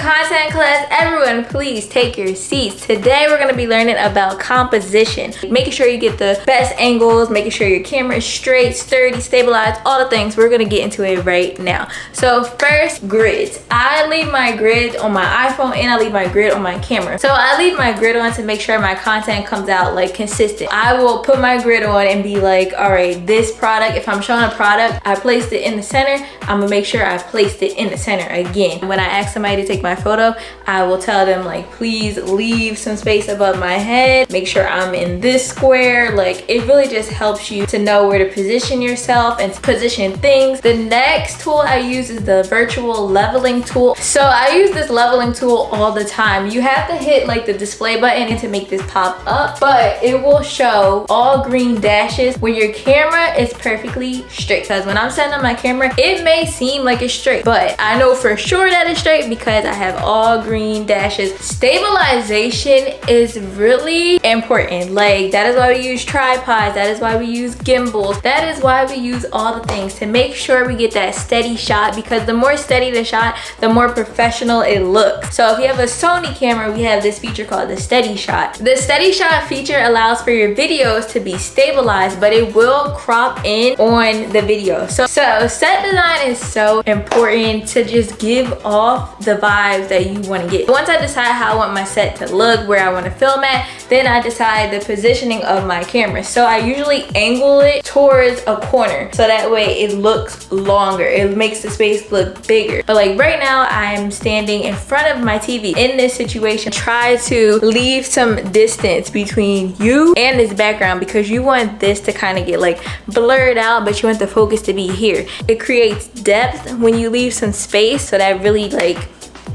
content class. Everyone, please take your seats. Today we're going to be learning about composition, making sure you get the best angles, making sure your camera is straight, sturdy, stabilized, all the things. We're going to get into it right now. So first, grids. I leave my grid on my iPhone and I leave my grid on my camera. So I leave my grid on to make sure my content comes out like consistent. I will put my grid on and be like, all right, this product, if I'm showing a product, I placed it in the center, I'm gonna make sure I placed it in the center again. When I ask somebody to take my photo, I will tell them like, please leave some space above my head, make sure I'm in this square. Like, it really just helps you to know where to position yourself and to position things. The next tool I use is the virtual leveling tool. So I use this leveling tool all the time. You have to hit like the display button to make this pop up, but it will show all green dashes when your camera is perfectly straight. Because when I'm setting up my camera, it may seem like it's straight, but I know for sure that it's straight because I have all green dashes. Stabilization is really important. Like, that is why we use tripods, that is why we use gimbals, that is why we use all the things to make sure we get that steady shot, because the more steady the shot, the more professional it looks. So if you have a Sony camera, we have this feature called the steady shot. The steady shot feature allows for your videos to be stabilized, but it will crop in on the video. So set design is so important to just give off the vibes that you want to get. Once I decide how I want my set to look, where I want to film at, then I decide the positioning of my camera. So I usually angle it towards a corner so that way it looks longer. It makes the space look bigger. But like right now, I'm standing in front of my TV. In this situation, try to leave some distance between you and this background because you want this to kind of get like blurred out, but you want the focus to be here. It creates depth when you leave some space, so that really like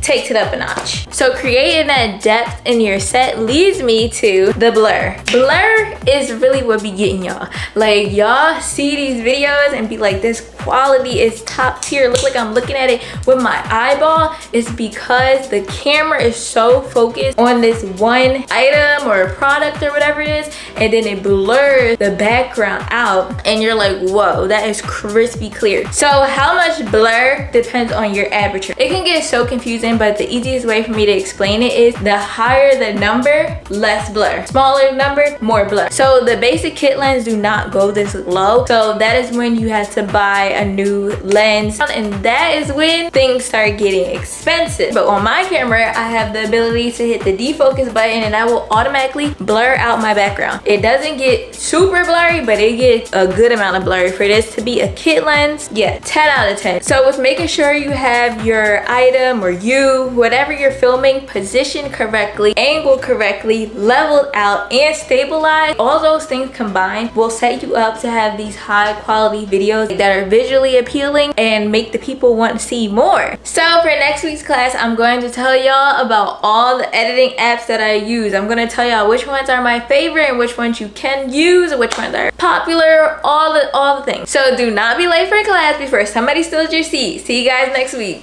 takes it up a notch. So creating that depth in your set leads me to the blur. Blur is really what be getting y'all. Like, y'all see these videos and be like, this quality is top tier. Look like I'm looking at it with my eyeball. It's because the camera is so focused on this one item or a product or whatever it is, and then it blurs the background out and you're like, whoa, that is crispy clear. So how much blur depends on your aperture. It can get so confusing, but the easiest way for me to explain it is the higher the number, less blur. Smaller number, more blur. So the basic kit lens do not go this low. So that is when you have to buy a new lens, and that is when things start getting expensive. But on my camera, I have the ability to hit the defocus button and I will automatically blur out my background. It doesn't get super blurry, but it gets a good amount of blurry. For this to be a kit lens, yeah, 10 out of 10. So with making sure you have your item or you, whatever you're filming, positioned correctly, angled correctly, leveled out, and stabilized, all those things combined will set you up to have these high quality videos that are visually appealing and make the people want to see more. So for next week's class, I'm going to tell y'all about all the editing apps that I use. I'm going to tell y'all which ones are my favorite and which ones you can use, which ones are popular, all the things. So do not be late for class before somebody steals your seat. See you guys next week.